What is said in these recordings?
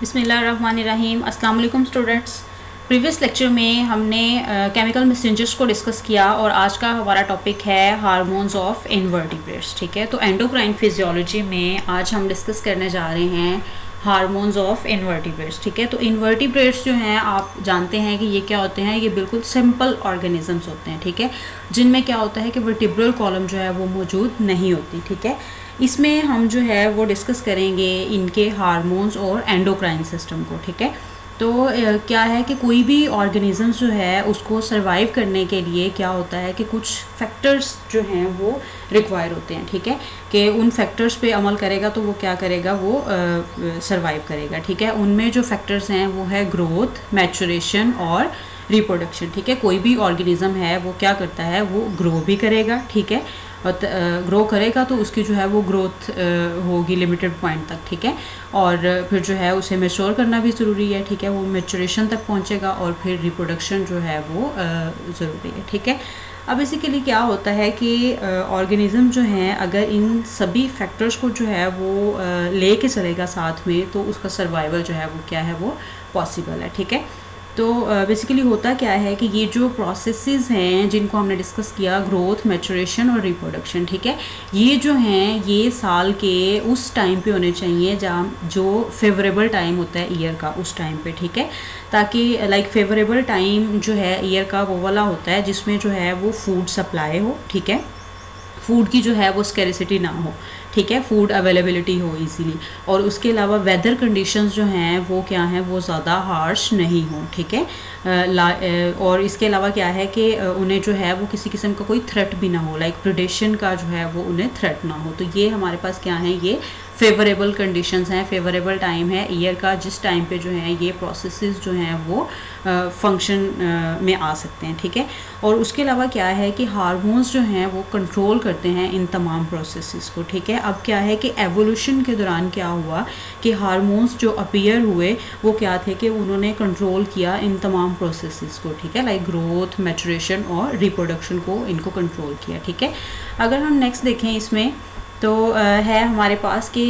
बिस्मिल्लाहिर्रहमानिर्रहीम। अस्सलाम वालेकुम स्टूडेंट्स। प्रीवियस लेक्चर में हमने केमिकल मैसेंजर्स को डिस्कस किया और आज का हमारा टॉपिक है हार्मोन्स ऑफ इनवर्टिब्रेट्स। ठीक है, तो एंडोक्राइन फिजियोलॉजी में आज हम डिस्कस करने जा रहे हैं हार्मोन्स ऑफ इनवर्टिब्रेट्स। ठीक है, तो इनवर्टिब्रेट्स जो हैं आप जानते हैं कि ये क्या होते हैं, ये बिल्कुल सिंपल ऑर्गेनिजम्स होते हैं। ठीक है, जिनमें क्या होता है कि वर्टिब्रल कॉलम जो है वो मौजूद नहीं होती। ठीक है, इसमें हम जो है वो डिस्कस करेंगे इनके हार्मोन्स और एंडोक्राइन सिस्टम को। ठीक है, तो क्या है कि कोई भी ऑर्गेनिज़म्स जो है उसको सरवाइव करने के लिए क्या होता है कि कुछ फैक्टर्स जो हैं वो रिक्वायर होते हैं। ठीक है, कि उन फैक्टर्स पे अमल करेगा तो वो क्या करेगा, वो सरवाइव करेगा। ठीक है, उनमें जो फैक्टर्स हैं वो है ग्रोथ, मैचुरेशन और रिप्रोडक्शन। ठीक है, कोई भी ऑर्गेनिज़म है वो क्या करता है, वो ग्रो भी करेगा। ठीक है, और ग्रो करेगा तो उसकी जो है वो ग्रोथ होगी लिमिटेड पॉइंट तक। ठीक है, और फिर जो है उसे मैच्योर करना भी ज़रूरी है। ठीक है, वो मैच्योरेशन तक पहुंचेगा और फिर रिप्रोडक्शन जो है वो ज़रूरी है। ठीक है, अब बेसिकली क्या होता है कि ऑर्गेनिज़म जो हैं अगर इन सभी फैक्टर्स को जो है वो ले के चलेगा साथ में तो उसका सर्वाइवल जो है वो क्या है, वो पॉसिबल है। ठीक है, तो बेसिकली होता क्या है कि ये जो प्रोसेसेस हैं जिनको हमने डिस्कस किया, ग्रोथ, मैचुरेशन और रिप्रोडक्शन। ठीक है, ये जो हैं ये साल के उस टाइम पे होने चाहिए जहाँ जो फेवरेबल टाइम होता है ईयर का, उस टाइम पे। ठीक है, ताकि लाइक फेवरेबल टाइम जो है ईयर का वो वाला होता है जिसमें जो है वो फूड सप्लाई हो। ठीक है, फूड की जो है वो स्कैरिसिटी ना हो। ठीक है, फूड अवेलेबिलिटी हो इजीली, और उसके अलावा वेदर कंडीशंस जो हैं वो क्या हैं, वो ज़्यादा हार्श नहीं हो। ठीक है, और इसके अलावा क्या है कि उन्हें जो है वो किसी किस्म का कोई थ्रेट भी ना हो, लाइक प्रेडेशन का जो है वो उन्हें थ्रेट ना हो। तो ये हमारे पास क्या है, ये फेवरेबल कंडीशंस हैं, फेवरेबल टाइम है ईयर का जिस टाइम पे जो है ये प्रोसेसेस जो हैं वो फंक्शन में आ सकते हैं। ठीक है, और उसके अलावा क्या है कि हार्मोन्स जो हैं वो कंट्रोल करते हैं इन तमाम प्रोसेसेस को। ठीक है, अब क्या है कि एवोल्यूशन के दौरान क्या हुआ कि हार्मोन्स जो अपीयर हुए वो क्या थे कि उन्होंने कंट्रोल किया इन तमाम प्रोसेसेस को। ठीक है, लाइक ग्रोथ, मैचुरेशन और रिप्रोडक्शन को इनको कंट्रोल किया। ठीक है, अगर हम नेक्स्ट देखें इसमें तो है हमारे पास कि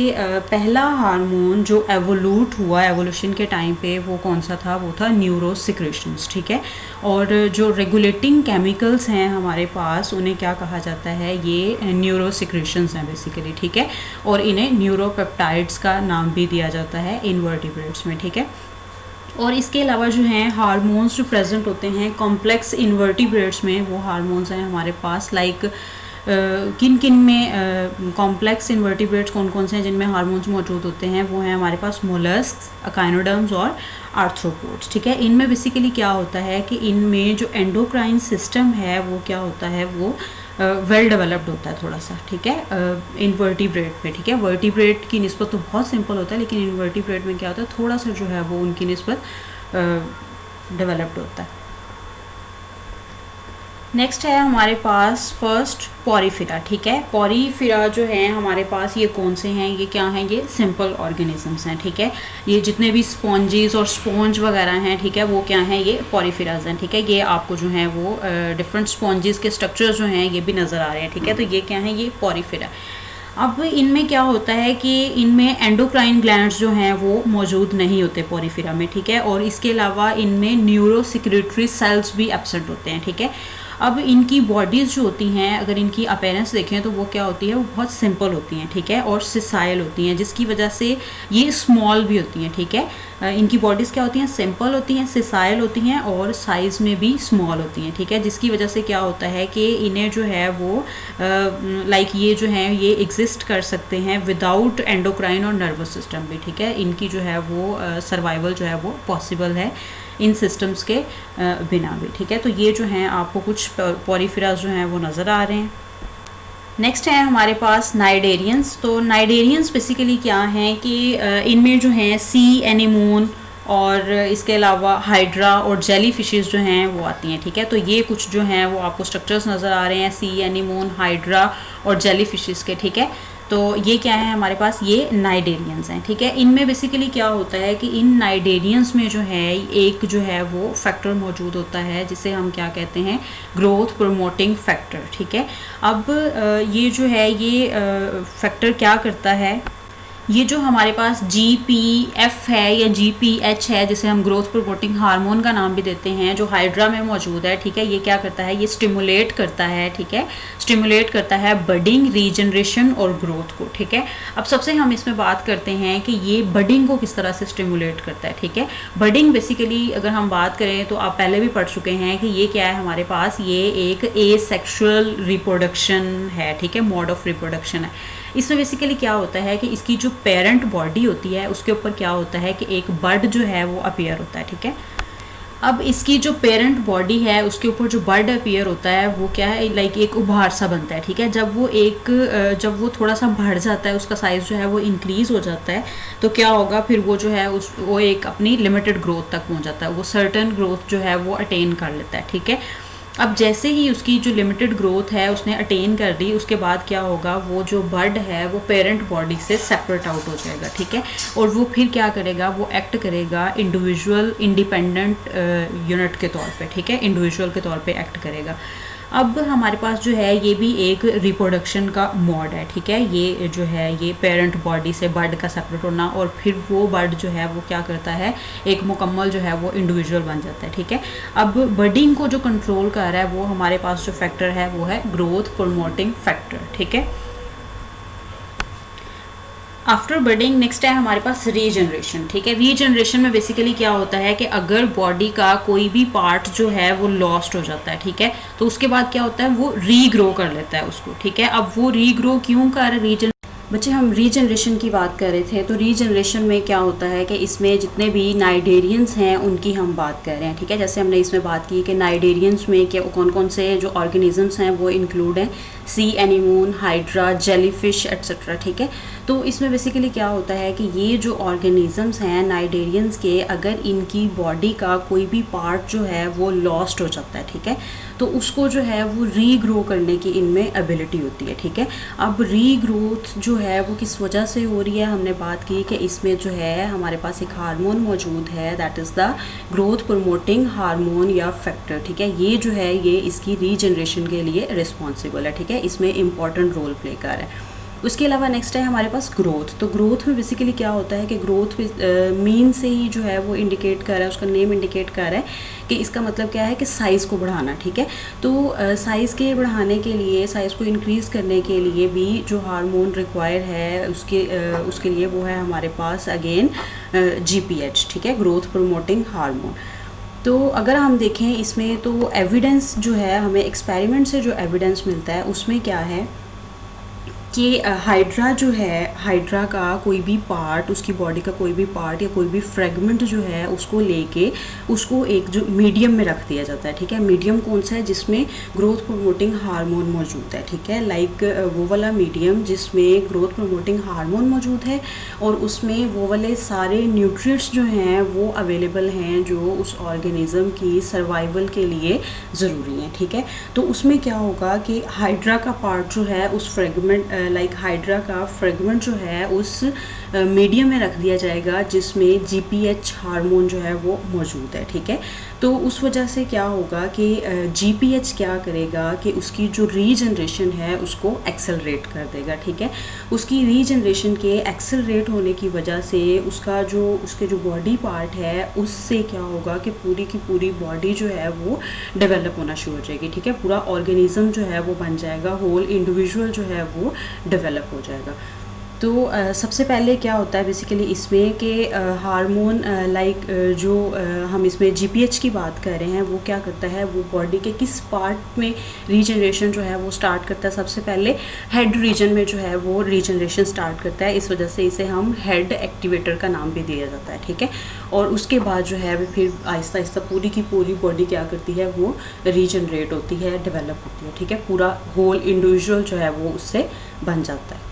पहला हार्मोन जो एवोल्यूट हुआ एवोल्यूशन के टाइम पे वो कौन सा था, वो था न्यूरोसिक्रेशंस। ठीक है, और जो रेगुलेटिंग केमिकल्स हैं हमारे पास उन्हें क्या कहा जाता है, ये न्यूरोसिक्रेशंस हैं बेसिकली। ठीक है, और इन्हें न्यूरोपेप्टाइड्स का नाम भी दिया जाता है इनवर्टिब्रेट्स में। ठीक है, और इसके अलावा जो हैं हार्मोन्स जो प्रेजेंट होते हैं कॉम्प्लेक्स इनवर्टिब्रेट्स में, वो हार्मोन्स हैं हमारे पास लाइक किन किन में कॉम्प्लेक्स इनवर्टिब्रेट्स कौन कौन से हैं जिनमें हार्मोन्स मौजूद होते हैं, वो हैं हमारे पास मोलस्क्स, अकाइनोडर्म्स और आर्थ्रोपोड्स। ठीक है, इनमें बेसिकली क्या होता है कि इनमें जो एंडोक्राइन सिस्टम है वो क्या होता है, वो वेल डेवलप्ड होता है थोड़ा सा। ठीक है, इनवर्टिब्रेट में। ठीक है, वर्टिब्रेट की निस्बत तो बहुत सिंपल होता है, लेकिन इनवर्टिब्रेट में क्या होता है, थोड़ा सा जो है वो उनकी निस्बत डेवलप्ड होता है। नेक्स्ट है हमारे पास फर्स्ट पॉरीफिरा। ठीक है, पॉरीफिरा जो है हमारे पास ये कौन से हैं, ये क्या हैं, ये सिंपल ऑर्गेनिजम्स हैं। ठीक है, ये जितने भी स्पॉन्जीज और स्पॉन्ज वगैरह हैं, ठीक है, वो क्या हैं, ये पॉरीफिराज हैं। ठीक है, ये आपको जो है वो डिफरेंट स्पॉन्जीज के स्ट्रक्चर्स जो हैं ये भी नज़र आ रहे हैं। ठीक है, तो ये क्या हैं, ये पॉरीफिरा। अब इनमें क्या होता है कि इनमें एंडोक्राइन ग्लैंड्स जो हैं वो मौजूद नहीं होते पॉरीफिरा में। ठीक है, और इसके अलावा इनमें न्यूरोसिक्रेटरी सेल्स भी एब्सेंट होते हैं। ठीक है, अब इनकी बॉडीज़ जो होती हैं अगर इनकी अपीयरेंस देखें तो वो क्या होती है, वो बहुत सिंपल होती हैं। ठीक है, और सिसाइल होती हैं, जिसकी वजह से ये स्मॉल भी होती हैं। ठीक है, इनकी बॉडीज़ क्या होती हैं, सिंपल होती हैं, सिसाइल होती हैं और साइज़ में भी स्मॉल होती हैं। ठीक है, जिसकी वजह से क्या होता है कि इन्हें जो है वो लाइक ये जो है ये एग्जिस्ट कर सकते हैं विदाउट एंडोक्राइन और नर्वस सिस्टम भी। ठीक है, इनकी जो है वो सर्वाइवल जो है वो पॉसिबल है इन सिस्टम्स के बिना भी। ठीक है, तो ये जो हैं आपको कुछ पॉरीफिराज जो हैं वो नज़र आ रहे हैं। नेक्स्ट है हमारे पास नाइडेरियंस। तो नाइडेरियंस बेसिकली क्या हैं कि इनमें जो हैं सी एनीमोन और इसके अलावा हाइड्रा और जेली फिशेस जो हैं वो आती हैं। ठीक है, तो ये कुछ जो हैं वो आपको स्ट्रक्चर्स नज़र आ रहे हैं, सी एनीमोन, हाइड्रा और जेली फिशेस के। ठीक है, तो ये क्या है हमारे पास, ये नाइडेरियंस हैं। ठीक है, इनमें बेसिकली क्या होता है कि इन नाइडेरियंस में जो है एक जो है वो फैक्टर मौजूद होता है जिसे हम क्या कहते हैं, ग्रोथ प्रमोटिंग फैक्टर। ठीक है, अब ये जो है ये फैक्टर क्या करता है, ये जो हमारे पास GPF है या GPH है, जिसे हम ग्रोथ प्रोमोटिंग हार्मोन का नाम भी देते हैं, जो हाइड्रा में मौजूद है, ठीक है, ये क्या करता है, ये स्टिमुलेट करता है, ठीक है, स्टिमुलेट करता है बडिंग, रीजनरेशन और ग्रोथ को, ठीक है। अब सबसे हम इसमें बात करते हैं कि ये बडिंग को किस तरह से स्टिमुलेट करता है, ठीक है। बडिंग बेसिकली अगर हम बात करें तो आप पहले भी पढ़ चुके हैं कि ये क्या है हमारे पास, ये एक एसेक्सुअल रिप्रोडक्शन है, ठीक है, मोड ऑफ रिप्रोडक्शन है। इसमें बेसिकली क्या होता है कि इसकी जो पेरेंट बॉडी होती है उसके ऊपर क्या होता है कि एक बड जो है वो अपीयर होता है, ठीक है। अब इसकी जो पेरेंट बॉडी है उसके ऊपर जो बड अपीयर होता है वो क्या है, लाइक एक उभार सा बनता है, ठीक है। जब वो थोड़ा सा बढ़ जाता है, उसका साइज़ जो है वो इंक्रीज़ हो जाता है, तो क्या होगा फिर वो जो है वो एक अपनी लिमिटेड ग्रोथ तक पहुंच जाता है, वो सर्टेन ग्रोथ जो है वो अटेन कर लेता है, ठीक है। अब जैसे ही उसकी जो लिमिटेड ग्रोथ है उसने अटेन कर ली, उसके बाद क्या होगा, वो जो बड है वो पेरेंट बॉडी से सेपरेट आउट हो जाएगा, ठीक है। और वो फिर क्या करेगा, वो एक्ट करेगा इंडिविजुअल इंडिपेंडेंट यूनिट के तौर पे, ठीक है, इंडिविजुअल के तौर पे एक्ट करेगा। अब हमारे पास जो है ये भी एक रिप्रोडक्शन का मोड है, ठीक है। ये जो है ये पेरेंट बॉडी से बर्ड का सेपरेट होना, और फिर वो बर्ड जो है वो क्या करता है, एक मुकम्मल जो है वो इंडिविजुअल बन जाता है, ठीक है। अब बर्डिंग को जो कंट्रोल कर रहा है वो हमारे पास जो फैक्टर है वो है ग्रोथ प्रमोटिंग फैक्टर, ठीक है। आफ्टर बर्डिंग नेक्स्ट है हमारे पास रीजनरेशन, ठीक है। रीजनरेशन में बेसिकली क्या होता है कि अगर बॉडी का कोई भी पार्ट जो है वो लॉस्ट हो जाता है, ठीक है, तो उसके बाद क्या होता है, वो रीग्रो कर लेता है उसको, ठीक है। अब वो रीग्रो क्यों कर रीजन बच्चे, हम रीजनरेशन की बात कर रहे थे, तो रीजनरेशन में क्या होता है कि इसमें जितने भी नाइडेरियंस हैं उनकी हम बात कर रहे हैं, ठीक है। जैसे हमने इसमें बात की कि नाइडेरियंस में क्या कौन कौन से जो ऑर्गेनिजम्स हैं वो इंक्लूड हैं, सी एनीमोन, हाइड्रा, जेलीफिश एट्सेट्रा, ठीक है। तो इसमें बेसिकली क्या होता है कि ये जो ऑर्गेनिजम्स हैं नाइडेरियंस के, अगर इनकी बॉडी का कोई भी पार्ट जो है वो लॉस्ट हो जाता है, ठीक है, तो उसको जो है वो रीग्रो करने की इनमें एबिलिटी होती है, ठीक है। अब रीग्रोथ जो है वो किस वजह से हो रही है, हमने बात की कि इसमें जो है हमारे पास एक हार्मोन मौजूद है, that is the growth promoting hormone या फैक्टर, ठीक है। ये जो है ये इसकी रीजनरेशन के लिए रिस्पॉन्सिबल है, ठीक है, इसमें इंपॉर्टेंट रोल प्ले कर रहा है। उसके अलावा नेक्स्ट है हमारे पास ग्रोथ। तो ग्रोथ में बेसिकली क्या होता है कि ग्रोथ मीन से ही जो है वो इंडिकेट कर रहा है, उसका नेम इंडिकेट कर रहा है कि इसका मतलब क्या है कि साइज़ को बढ़ाना, ठीक है। तो साइज़ के बढ़ाने के लिए, साइज़ को इंक्रीज़ करने के लिए भी जो हार्मोन रिक्वायर है उसके लिए वो है हमारे पास अगेन GPH, ठीक है, ग्रोथ प्रमोटिंग हार्मोन। तो अगर हम देखें इसमें तो एविडेंस जो है हमें एक्सपेरिमेंट से जो एविडेंस मिलता है उसमें क्या है कि हाइड्रा जो है, हाइड्रा का कोई भी पार्ट, उसकी बॉडी का कोई भी पार्ट या कोई भी फ्रेगमेंट जो है उसको लेके उसको एक जो मीडियम में रख दिया जाता है, ठीक है। मीडियम कौन सा है, जिसमें ग्रोथ प्रमोटिंग हार्मोन मौजूद है, ठीक है, लाइक वो वाला मीडियम जिसमें ग्रोथ प्रमोटिंग हार्मोन मौजूद है और उसमें वो वाले सारे न्यूट्रिएंट्स जो हैं वो अवेलेबल हैं जो उस ऑर्गेनिज्म की सर्वाइवल के लिए ज़रूरी हैं, ठीक है। तो उसमें क्या होगा कि हाइड्रा का पार्ट जो है उस फ्रेगमेंट लाइक हाइड्रा का फ्रेगमेंट जो है उस मीडियम में रख दिया जाएगा जिसमें GPH हार्मोन जो है वो मौजूद है, ठीक है। तो उस वजह से क्या होगा कि GPH क्या करेगा कि उसकी जो रीजनरेशन है उसको एक्सेलरेट कर देगा, ठीक है। उसकी रीजनरेशन के एक्सेलरेट होने की वजह से उसके जो बॉडी पार्ट है उससे क्या होगा कि पूरी की पूरी बॉडी जो है वो डेवलप होना शुरू हो जाएगी, ठीक है। पूरा ऑर्गेनिज्म जो है वो बन जाएगा, होल इंडिविजुअल जो है वो डेवलप हो जाएगा। तो सबसे पहले क्या होता है बेसिकली इसमें कि हार्मोन जो हम इसमें GPH की बात कर रहे हैं वो क्या करता है, वो बॉडी के किस पार्ट में रीजनरेशन जो है वो स्टार्ट करता है। सबसे पहले हेड रीजन में जो है वो रीजनरेशन स्टार्ट करता है, इस वजह से इसे हम हेड एक्टिवेटर का नाम भी दिया जाता है, ठीक है। और उसके बाद जो है फिर आहिस्ता आहिस्ता पूरी की पूरी बॉडी क्या करती है, वो रीजनरेट होती है, डेवलप होती है, ठीक है। पूरा होल इंडिविजुअल जो है वो उससे बन जाता है।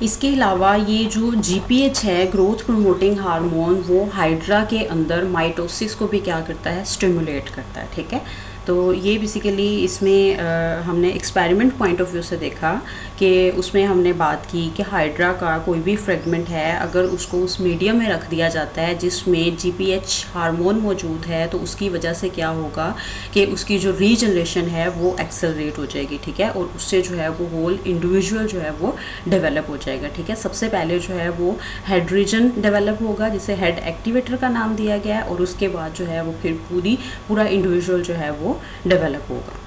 इसके अलावा ये जो GPH है, ग्रोथ प्रमोटिंग हार्मोन, वो हाइड्रा के अंदर माइटोसिस को भी क्या करता है, स्टिमुलेट करता है, ठीक है। तो ये बेसिकली इसमें हमने एक्सपेरिमेंट पॉइंट ऑफ व्यू से देखा कि उसमें हमने बात की कि हाइड्रा का कोई भी फ्रेगमेंट है, अगर उसको उस मीडियम में रख दिया जाता है जिसमें GPH हार्मोन मौजूद है, तो उसकी वजह से क्या होगा कि उसकी जो रीजनरेशन है वो एक्सेलरेट हो जाएगी, ठीक है, और उससे जो है वो होल इंडिविजुअल जो है वो डेवलप हो जाएगा, ठीक है। सबसे पहले जो है वो हेड रीजन डेवलप होगा जिसे हेड एक्टिवेटर का नाम दिया गया है, और उसके बाद जो है वो फिर पूरा इंडिविजुअल जो है वो डेवलप होगा।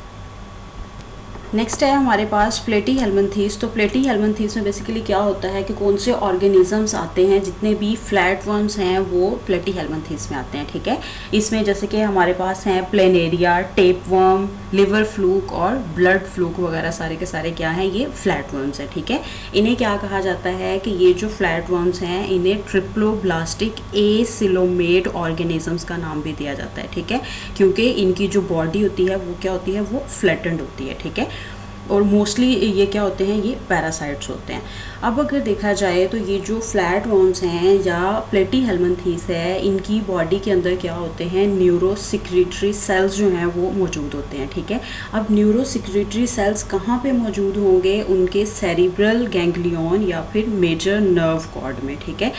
नेक्स्ट है हमारे पास प्लेटीहेल्मिन्थेस। तो प्लेटीहेल्मिन्थेस में बेसिकली क्या होता है कि कौन से ऑर्गेनिजम्स आते हैं, जितने भी फ्लैट वर्म्स हैं वो प्लेटीहेल्मिन्थेस में आते हैं, ठीक है। इसमें जैसे कि हमारे पास हैं planaria, tape worm, liver fluke और ब्लड फ्लूक वगैरह सारे के सारे क्या हैं, ये फ्लैट वर्म्स हैं, ठीक है। इन्हें क्या कहा जाता है कि ये जो फ्लैट वर्म्स हैं इन्हें ट्रिप्लोब्लास्टिक एसिलोमेट ऑर्गेनिजम्स का नाम भी दिया जाता है, ठीक है, क्योंकि इनकी जो बॉडी होती है वो क्या होती है, वो फ्लैटेंड होती है, ठीक है। और मोस्टली ये क्या होते हैं, ये पैरासाइट्स होते हैं। अब अगर देखा जाए तो ये जो फ्लैट वर्म्स हैं या प्लेटीहेल्मिन्थेस है, इनकी बॉडी के अंदर क्या होते हैं, न्यूरोसिक्रेटरी सेल्स जो हैं वो मौजूद होते हैं, ठीक है। अब न्यूरोसिक्रेटरी सेल्स कहाँ पे मौजूद होंगे, उनके सेरिब्रल गैंग्लियन या फिर मेजर नर्व कॉर्ड में, ठीक है।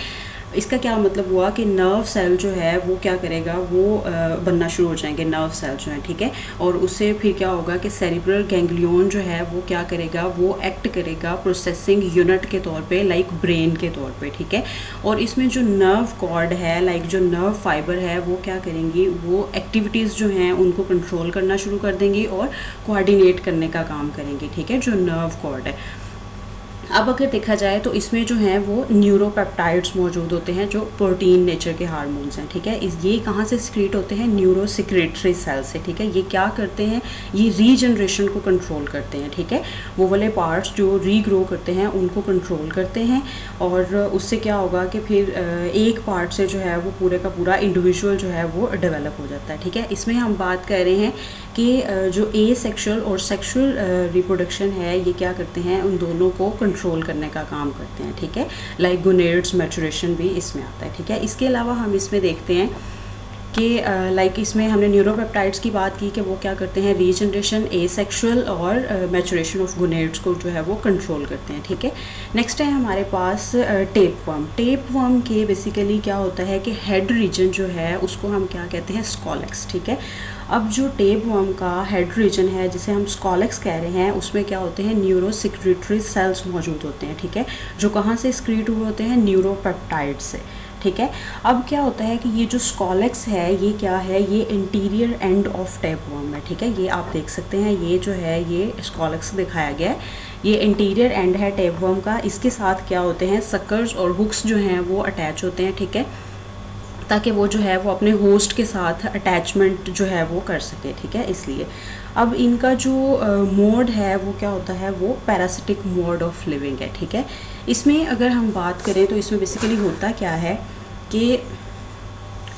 इसका क्या मतलब हुआ कि नर्व सेल जो है वो क्या करेगा, वो बनना शुरू हो जाएंगे नर्व सेल जो है, ठीक है, और उससे फिर क्या होगा कि सेरिब्रल गैंग्लियन जो है वो क्या करेगा, वो एक्ट करेगा प्रोसेसिंग यूनिट के तौर पे, लाइक ब्रेन के तौर पे, ठीक है। और इसमें जो नर्व कॉर्ड है, लाइक जो नर्व फाइबर है, वो क्या करेंगी, वो एक्टिविटीज़ जो हैं उनको कंट्रोल करना शुरू कर देंगी और कोऑर्डिनेट करने का काम करेंगी, ठीक है, जो नर्व कॉर्ड है। अब अगर देखा जाए तो इसमें जो हैं वो न्यूरोपेप्टाइड्स मौजूद होते हैं जो प्रोटीन नेचर के हार्मोन्स हैं, ठीक है। ये कहाँ से सिक्रीट होते हैं, न्यूरोसिक्रेटरी सेल से, ठीक है। ये क्या करते हैं, ये रीजनरेशन को कंट्रोल करते हैं, ठीक है। वो वाले पार्ट्स जो रीग्रो करते हैं उनको कंट्रोल करते हैं, और उससे क्या होगा कि फिर एक पार्ट से जो है वो पूरे का पूरा इंडिविजुअल जो है वो डेवलप हो जाता है, ठीक है। इसमें हम बात कर रहे हैं कि जो एसेक्सुअल और सेक्सुअल रिप्रोडक्शन है, ये क्या करते हैं, उन दोनों को कंट्रोल करने का काम करते हैं, ठीक है। लाइक गोनेड्स मैचुरेशन भी इसमें आता है, ठीक है। इसके अलावा हम इसमें देखते हैं कि लाइक इसमें हमने न्यूरोपेप्टाइड्स की बात की कि वो क्या करते हैं, रीजनरेशन, एसेक्सुअल और मैचुरेशन ऑफ गोनेड्स को जो है वो कंट्रोल करते हैं, ठीक है। नेक्स्ट है हमारे पास टेप वर्म। टेप वर्म के बेसिकली क्या होता है कि हेड रीजन जो है उसको हम क्या कहते हैं, स्कॉलेक्स, ठीक है। अब जो टेप वर्म का हेड रीजन है जिसे हम स्कॉलेक्स कह रहे हैं, उसमें क्या होते हैं, न्यूरोसिक्रेटरी सेल्स मौजूद होते हैं, ठीक है, जो कहाँ से एक्सक्रीट हुए होते हैं, न्यूरोपेप्टाइड से, ठीक है। अब क्या होता है कि ये जो स्कॉलेक्स है ये क्या है, ये interior end of tape worm है, ठीक है। ये आप देख सकते हैं, ये जो है ये स्कॉलेक्स दिखाया गया है, ये इंटीरियर एंड है टेप वर्म का। इसके साथ क्या होते हैं, सकर्स और हुक्स जो हैं वो अटैच होते हैं, ठीक है, ताकि वो जो है वो अपने होस्ट के साथ अटैचमेंट जो है वो कर सके, ठीक है। इसलिए अब इनका जो मोड है वो क्या होता है, वो पैरासिटिक मोड ऑफ लिविंग है, ठीक है। इसमें अगर हम बात करें तो इसमें बेसिकली होता क्या है कि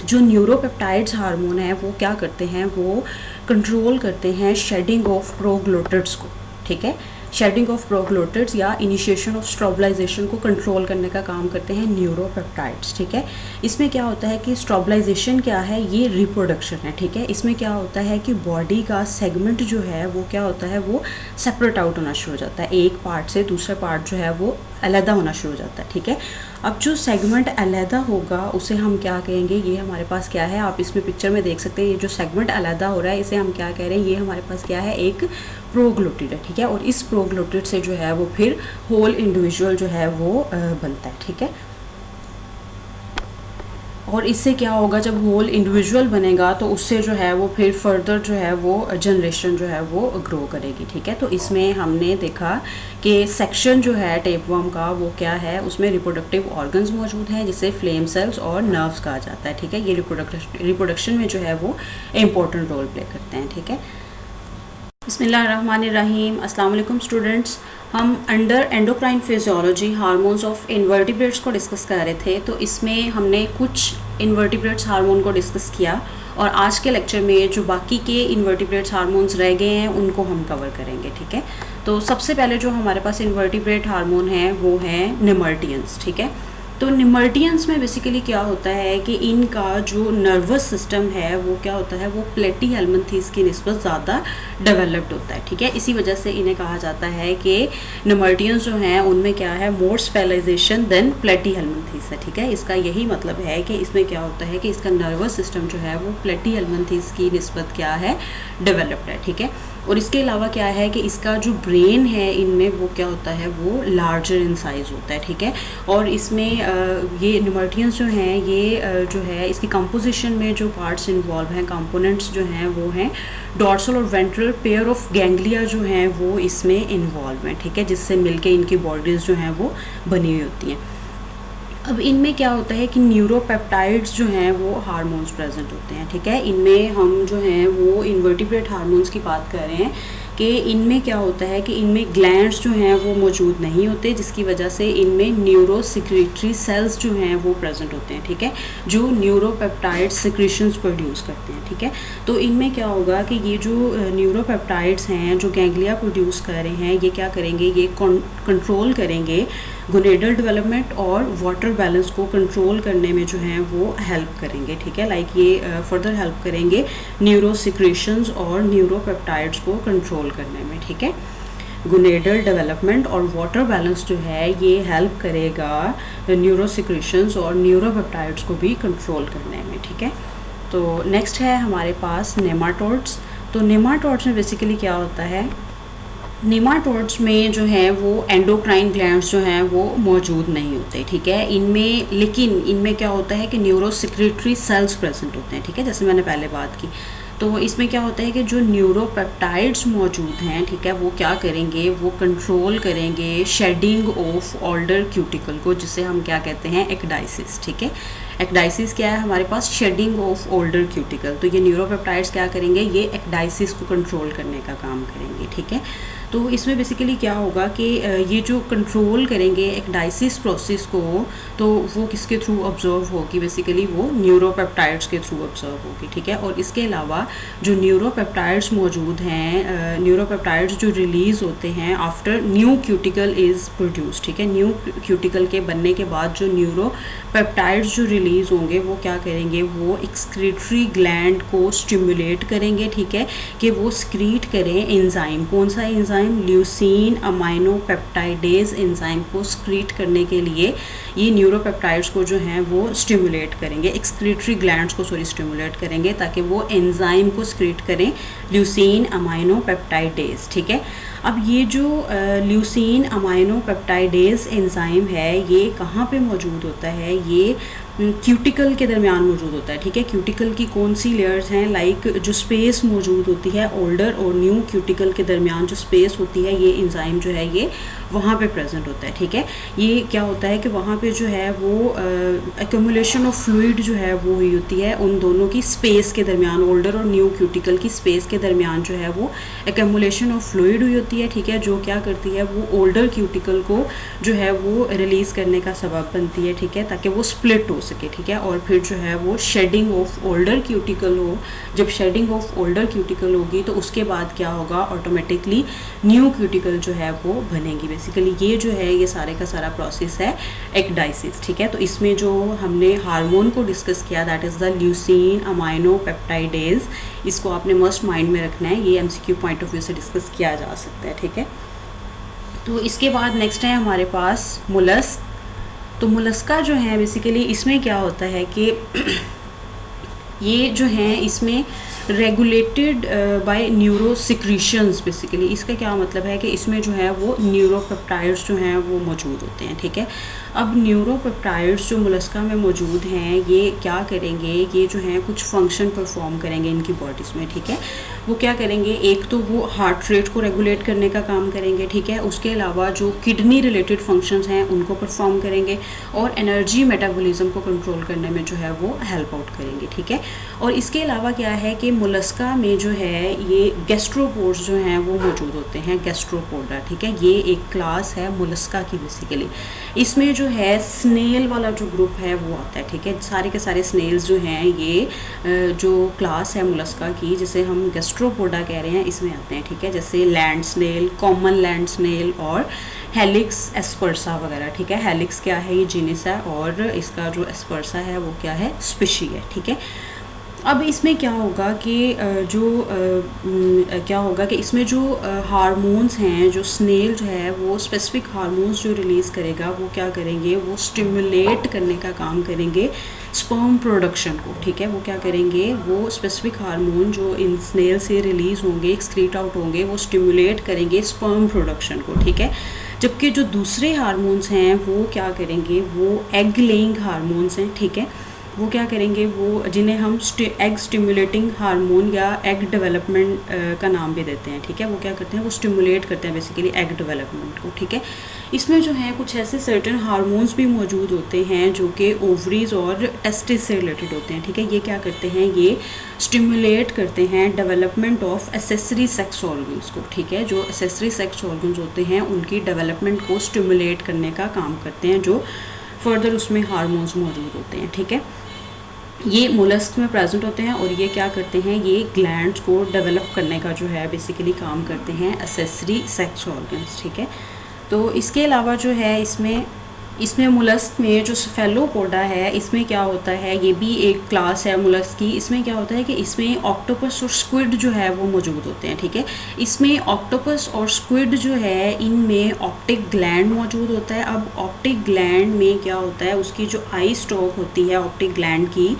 जो न्यूरोपेप्टाइड्स हार्मोन है वो क्या करते हैं, वो कंट्रोल करते हैं शेडिंग ऑफ प्रोग्लूटिड्स को, ठीक है। शेडिंग ऑफ प्रोग्लूटिड्स या इनिशिएशन ऑफ स्ट्रॉबलाइजेशन को कंट्रोल करने का काम करते हैं न्यूरोपेप्टाइड्स, ठीक है। इसमें क्या होता है कि स्ट्रॉबलाइजेशन क्या है, ये रिप्रोडक्शन है, ठीक है। इसमें क्या होता है कि बॉडी का सेगमेंट जो है वो क्या होता है, वो सेपरेट आउट होना शुरू हो जाता है, एक पार्ट से दूसरा पार्ट जो है वो अलहदा होना शुरू हो जाता है, ठीक है। अब जो सेगमेंट अलहदा होगा उसे हम क्या कहेंगे, ये हमारे पास क्या है, आप इसमें पिक्चर में देख सकते हैं, ये जो सेगमेंट अलहदा हो रहा है इसे हम क्या कह रहे हैं, ये हमारे पास क्या है, एक प्रोग्लूटिड है, ठीक है। और इस प्रोग्लूटिड से जो है वो फिर होल इंडिविजुअल जो है वो बनता है, ठीक है। और इससे क्या होगा, जब होल इंडिविजुअल बनेगा तो उससे जो है वो फिर फर्दर जो है वो जनरेशन जो है वो ग्रो करेगी, ठीक है। तो इसमें हमने देखा कि सेक्शन जो है टेपवर्म का वो क्या है, उसमें रिप्रोडक्टिव ऑर्गन्स मौजूद हैं जिसे फ्लेम सेल्स और नर्व्स कहा जाता है, ठीक है। ये रिप्रोडक्शन में जो है वो इम्पोर्टेंट रोल प्ले करते हैं, ठीक है। बिस्मिल्लाहिर्रहमानिर्रहीम, अस्सलाम वालेकुम स्टूडेंट्स। हम under endocrine physiology hormones of invertebrates को डिस्कस कर रहे थे, तो इसमें हमने कुछ इन्वर्टिब्रेट्स हार्मोन को डिस्कस किया, और आज के लेक्चर में जो बाकी के इन्वर्टिब्रेट्स हार्मोन्स रह गए हैं उनको हम कवर करेंगे, ठीक है। तो सबसे पहले जो हमारे पास इन्वर्टिब्रेट हार्मोन है वो हैं निमर्टियंस, ठीक है। तो निमर्टियंस में बेसिकली क्या होता है कि इनका जो नर्वस सिस्टम है वो क्या होता है, वो प्लेटीहेल्मिन्थीज की निस्बत ज़्यादा डेवलप्ड होता है, ठीक है। इसी वजह से इन्हें कहा जाता है कि निमर्टियंस जो हैं उनमें क्या है, मोर स्पेशलाइजेशन देन प्लेटीहेल्मिन्थीज है, ठीक है। इसका यही मतलब है कि इसमें क्या होता है कि इसका नर्वस सिस्टम जो है वो प्लेटीहेल्मिन्थीज की निस्बत क्या है, डेवलप्ड है, ठीक है। और इसके अलावा क्या है कि इसका जो ब्रेन है इनमें वो क्या होता है, वो लार्जर इन साइज़ होता है, ठीक है। और इसमें ये निमर्टियंस जो हैं ये जो है इसकी कंपोजिशन में जो पार्ट्स इन्वॉल्व हैं, कंपोनेंट्स जो हैं वो हैं डॉर्सल और वेंट्रल पेयर ऑफ गैंग्लिया जो हैं वो इसमें इन्वॉल्व हैं, ठीक है, जिससे मिलके इनकी बॉडीज़ जो हैं वो बनी हुई होती हैं। अब इनमें क्या होता है कि न्यूरोपेप्टाइड्स जो हैं वो हार्मोन्स प्रेजेंट होते हैं, ठीक है। इनमें हम जो हैं वो इन्वर्टिब्रेट हार्मोन्स की बात कर रहे हैं कि इनमें क्या होता है कि इनमें ग्लैंड्स जो हैं वो मौजूद नहीं होते, जिसकी वजह से इनमें न्यूरोसिक्रेटरी सेल्स जो हैं वो प्रेजेंट होते हैं, ठीक है, जो न्यूरोपेप्टाइड सिक्रीशंस प्रोड्यूस करते हैं, ठीक है। तो इनमें क्या होगा कि ये जो न्यूरोपेप्टाइड्स हैं जो गैंग्लिया प्रोड्यूस कर रहे हैं, ये क्या करेंगे, ये कंट्रोल करेंगे गोनेडल डेवलपमेंट और वाटर बैलेंस को कंट्रोल करने में जो है वो हेल्प करेंगे, ठीक है। लाइक ये फर्दर हेल्प करेंगे न्यूरोसिक्रेशंस और न्यूरोपेप्टाइड्स को कंट्रोल करने में, ठीक है। गोनेडल डेवलपमेंट और वाटर बैलेंस जो है ये हेल्प करेगा न्यूरोसिक्रेशंस और न्यूरोपेप्टाइड्स को भी कंट्रोल करने में, ठीक है। तो नेक्स्ट है हमारे पास नेमाटोड्स। तो नेमाटोड्स में बेसिकली क्या होता है, नेमाटोड्स में जो है वो एंडोक्राइन ग्लैंड्स जो हैं वो मौजूद नहीं होते, ठीक है इनमें, लेकिन इनमें क्या होता है कि न्यूरोसिक्रेटरी सेल्स प्रेजेंट होते हैं, ठीक है, जैसे मैंने पहले बात की। तो इसमें क्या होता है कि जो न्यूरोपेप्टाइड्स मौजूद हैं, ठीक है, वो क्या करेंगे, वो कंट्रोल करेंगे शेडिंग ऑफ ओल्डर क्यूटिकल को, जिसे हम क्या कहते हैं, एक्डाइसिस, ठीक है। एक्डाइसिस क्या है हमारे पास, शेडिंग ऑफ ओल्डर क्यूटिकल। तो ये न्यूरोपेप्टाइड्स क्या करेंगे, ये एक्डाइसिस को कंट्रोल करने का काम करेंगे, ठीक है। तो इसमें बेसिकली क्या होगा कि ये जो कंट्रोल करेंगे एक्डाइसिस प्रोसेस को, तो वो किसके थ्रू ऑब्जर्व होगी, बेसिकली वो न्यूरोपेप्टाइड्स के थ्रू ऑब्जर्व होगी, ठीक है। और इसके अलावा जो न्यूरोपेप्टाइड्स मौजूद हैं, न्यूरोपेप्टाइड्स जो रिलीज़ होते हैं after new cuticle is produce, ठीक है। न्यू क्यूटिकल के बनने के बाद जो न्यूरोपेप्टाइड्स जो रिलीज़ होंगे वो क्या करेंगे, वो एक्सक्रीटरी ग्लैंड को स्टिमुलेट करेंगे, ठीक है, कि वो स्क्रीट करें एंजाइम, कौन सा एंजाइम, ल्यूसीन अमाइनोपेप्टाइडेज एंजाइम को स्क्रीट करने के लिए ये न्यूरोपेप्टाइड्स को जो हैं वो स्टिमुलेट करेंगे, एक्सक्रीटरी ग्लैंड्स को स्टिमुलेट करेंगे ताकि वो एंजाइम को स्क्रीट करें ल्यूसीन अमाइनोपेप्टाइडेज, ठीक है। अब ये जो ल्यूसीन अमाइनोपेप्टाइडेज एंजाइम है ये कहाँ पे मौजूद होता है, ये क्यूटिकल के दरमियान मौजूद होता है, ठीक है। क्यूटिकल की कौन सी लेयर्स हैं, लाइक जो स्पेस मौजूद होती है ओल्डर और न्यू क्यूटिकल के दरमियान जो स्पेस होती है, ये एंजाइम जो है ये वहाँ पे प्रेजेंट होता है, ठीक है। ये क्या होता है कि वहाँ पे जो है वो एक्यूमुलेशन ऑफ फ्लूइड जो है वो हुई होती है उन दोनों की स्पेस के दरमियान, ओल्डर और न्यू क्यूटिकल की स्पेस के दरमियान जो है वो एक्यूमुलेशन ऑफ फ्लूइड हुई होती है, ठीक है, जो क्या करती है, वो ओल्डर क्यूटिकल को जो है वो रिलीज़ करने का सबब बनती है, ठीक है, ताकि वो स्प्लिट हो सके, ठीक है। और फिर जो है वो शेडिंग ऑफ ओल्डर क्यूटिकल हो, जब शेडिंग ऑफ ओल्डर क्यूटिकल होगी तो उसके बाद क्या होगा, ऑटोमेटिकली न्यू क्यूटिकल जो है वो बनेगी। बेसिकली ये जो है ये सारे का सारा प्रोसेस है एक्डाइसिस, ठीक है। तो इसमें जो हमने हार्मोन को डिस्कस किया दैट इज़ द ल्यूसीन अमाइनोपेप्टाइडेज, इसको आपने मस्ट माइंड में रखना है, ये एमसीक्यू पॉइंट ऑफ व्यू से डिस्कस किया जा सकता है, ठीक है। तो इसके बाद नेक्स्ट है हमारे पास मोलस्क। तो मोलस्का जो है बेसिकली इसमें क्या होता है कि ये जो है इसमें रेगुलेटेड बाय न्यूरोसिक्रीशंस, बेसिकली इसका क्या मतलब है कि इसमें जो है वो न्यूरोपेप्टाइड्स जो हैं वो मौजूद होते हैं, ठीक है। अब न्यूरोपेप्टाइड्स जो मोलस्का में मौजूद हैं ये क्या करेंगे, ये जो हैं कुछ फंक्शन परफॉर्म करेंगे इनकी बॉडीज़ में, ठीक है। वो क्या करेंगे, एक तो वो हार्ट रेट को रेगुलेट करने का काम करेंगे, ठीक है, उसके अलावा जो किडनी रिलेटेड फंक्शंस हैं उनको परफॉर्म करेंगे और एनर्जी मेटाबॉलिज्म को कंट्रोल करने में जो है वो हेल्प आउट करेंगे, ठीक है। और इसके अलावा क्या है कि मोलस्का में जो है ये गैस्ट्रोपोड्स जो हैं वो मौजूद होते हैं, गैस्ट्रोपोडा, ठीक है, ये एक क्लास है मोलस्का की बेसिकली। इसमें जो है स्नेल वाला जो ग्रुप है वो आता है, ठीक है। सारे के सारे स्नेल्स जो हैं ये जो क्लास है मोलस्का की, जिसे हम गैस्ट्रोपोडा कह रहे हैं, इसमें आते हैं, ठीक है। जैसे land snail, common land snail और हेलिक्स एस्पर्सा वगैरह, ठीक है। हेलिक्स क्या है, ये जीनस है, और इसका जो एस्पर्सा है वो क्या है, स्पीशी है, ठीक है। अब इसमें क्या होगा कि क्या होगा कि इसमें जो हार्मोन्स हैं, जो स्नेल जो है वो स्पेसिफिक हार्मोन्स जो रिलीज़ करेगा वो क्या करेंगे, वो स्टिमुलेट करने का काम करेंगे स्पर्म प्रोडक्शन को, ठीक है। वो क्या करेंगे, वो स्पेसिफिक हार्मोन जो इन स्नेल से रिलीज़ होंगे, एक्सक्रीट आउट होंगे, वो स्टिमुलेट करेंगे स्पर्म प्रोडक्शन को, ठीक है। जबकि जो दूसरे हार्मोन्स हैं वो क्या करेंगे, वो एग लेइंग हार्मोन्स हैं, ठीक है। वो क्या करेंगे, वो जिन्हें हम एग स्टिमुलेटिंग हार्मोन या एग डेवलपमेंट का नाम भी देते हैं, ठीक है। वो क्या करते हैं, वो स्टिमुलेट करते हैं बेसिकली एग डेवलपमेंट को, ठीक है। इसमें जो है कुछ ऐसे सर्टेन हार्मोन्स भी मौजूद होते हैं जो कि ओवरीज और टेस्टिस से रिलेटेड होते हैं, ठीक है। ये क्या करते हैं, ये स्टिमुलेट करते हैं development of accessory sex organs को, ठीक है। जो एसेसरी सेक्स ऑर्गन्स होते हैं उनकी डेवलपमेंट को स्टिमुलेट करने का काम करते हैं, जो फर्दर उसमें हार्मोन्स मौजूद होते हैं, ठीक है। ये मोलस्क में प्रेजेंट होते हैं और ये क्या करते हैं, ये ग्लैंड्स को डेवलप करने का जो है बेसिकली काम करते हैं एसेसरी सेक्स ऑर्गन्स, ठीक है। तो इसके अलावा जो है इसमें मोलस्क में जो सेफेलोपोडा है, इसमें क्या होता है, ये भी एक क्लास है मोलस्क की। इसमें क्या होता है कि इसमें ऑक्टोपस और स्क्विड जो है वो मौजूद होते हैं, ठीक है। इसमें ऑक्टोपस और स्क्विड जो है इनमें ऑप्टिक ग्लैंड मौजूद होता है। अब ऑप्टिक ग्लैंड में क्या होता है, उसकी जो आई स्टॉक होती है ऑप्टिक ग्लैंड की,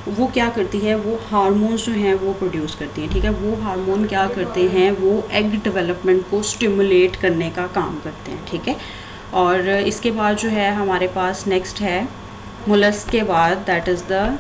वो क्या करती है, वो हार्मोन्स जो हैं वो प्रोड्यूस करती हैं, ठीक है। वो हार्मोन क्या करते हैं, वो एग डेवलपमेंट को स्टिमुलेट करने का काम करते हैं, ठीक है। और इसके बाद जो है हमारे पास नेक्स्ट है मोलस्क के बाद, दैट इज़ द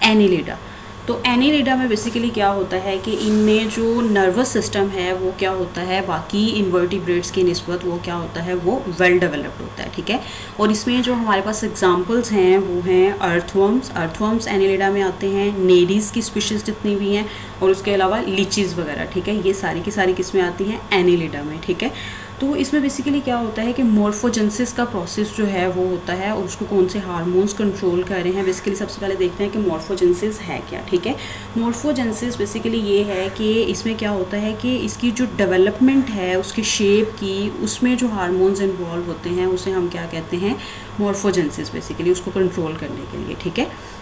एनिलिडा। तो एनिलिडा में बेसिकली क्या होता है कि इनमें जो नर्वस सिस्टम है वो क्या होता है, बाकी इन्वर्टिब्रेट्स की निस्बत वो क्या होता है, वो वेल डेवलप्ड होता है, ठीक है। और इसमें जो हमारे पास एग्जांपल्स हैं वो हैं अर्थवर्म्स एनिलिडा में आते हैं, नेरीज़ की स्पीशीज़ जितनी भी हैं, और उसके अलावा लीचीज़ वगैरह, ठीक है। ये सारी की सारी किस्में आती हैं एनिलिडा में, ठीक है। तो इसमें बेसिकली क्या होता है कि मॉर्फोजेनेसिस का प्रोसेस जो है वो होता है, और उसको कौन से हार्मोन्स कंट्रोल कर रहे हैं। बेसिकली सबसे पहले देखते हैं कि मॉर्फोजेनेसिस है क्या, ठीक है। मॉर्फोजेनेसिस बेसिकली ये है कि इसमें क्या होता है कि इसकी जो डेवलपमेंट है उसकी शेप की, उसमें जो हार्मोन्स इन्वॉल्व होते हैं उसे हम क्या कहते हैं, मॉर्फोजेनेसिस, बेसिकली उसको कंट्रोल करने के लिए, ठीक है।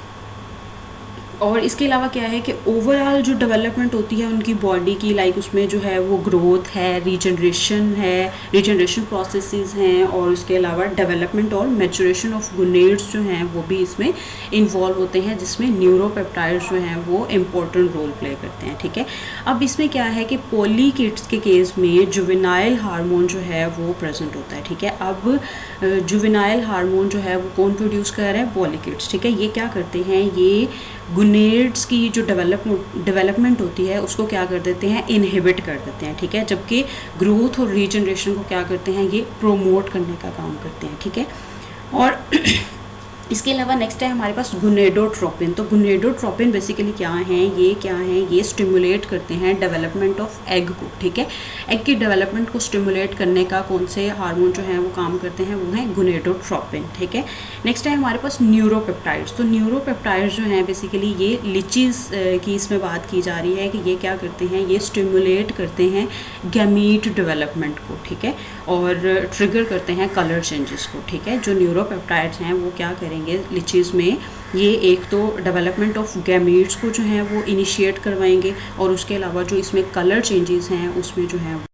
और इसके अलावा क्या है कि ओवरऑल जो डेवलपमेंट होती है उनकी बॉडी की, लाइक उसमें जो है वो ग्रोथ है, रीजनरेशन प्रोसेसेस हैं, और उसके अलावा डेवलपमेंट और मैचुरेशन ऑफ गोनेड्स जो हैं वो भी इसमें इन्वॉल्व होते हैं, जिसमें न्यूरोपेप्टाइड्स जो हैं वो इम्पोर्टेंट रोल प्ले करते हैं, ठीक है। अब इसमें क्या है कि पॉलीकिड्स के केस में जुवेनाइल हार्मोन जो है वो प्रेजेंट होता है, ठीक है। अब जुवेनाइल हार्मोन जो है वो कौन प्रोड्यूस कर रहा है, पॉलीकिड्स, ठीक है। ये क्या करते हैं, ये गुनेड्स की जो डेवलपमेंट होती है उसको क्या कर देते हैं, इनहिबिट कर देते हैं, ठीक है। जबकि ग्रोथ और रीजनरेशन को क्या करते हैं, ये प्रोमोट करने का काम करते हैं, ठीक है। और इसके अलावा नेक्स्ट है हमारे पास गुनेडोट्रोपिन। तो गुनेडोट्रोपिन बेसिकली क्या है, ये स्टिमुलेट करते हैं डेवलपमेंट ऑफ एग को, ठीक है। एग की डेवलपमेंट को स्टिमुलेट करने का कौन से हार्मोन जो है वो काम करते हैं, वो है गुनेडोट्रोपिन, ठीक है। नेक्स्ट है हमारे पास न्यूरोपेप्टाइड्स। तो न्यूरोपेप्टाइड्स जो हैं बेसिकली ये लिचीज़ की इसमें बात की जा रही है कि ये क्या करते हैं, ये स्टिमुलेट करते हैं गैमीट डेवलपमेंट को, ठीक है, और ट्रिगर करते हैं कलर चेंजेस को, ठीक है। जो न्यूरोपेप्टाइड्स हैं वो क्या करेंगे लिचीज़ में, ये एक तो डेवलपमेंट ऑफ गैमीट्स को जो है वो इनिशिएट करवाएंगे, और उसके अलावा जो इसमें कलर चेंजेस हैं उसमें जो है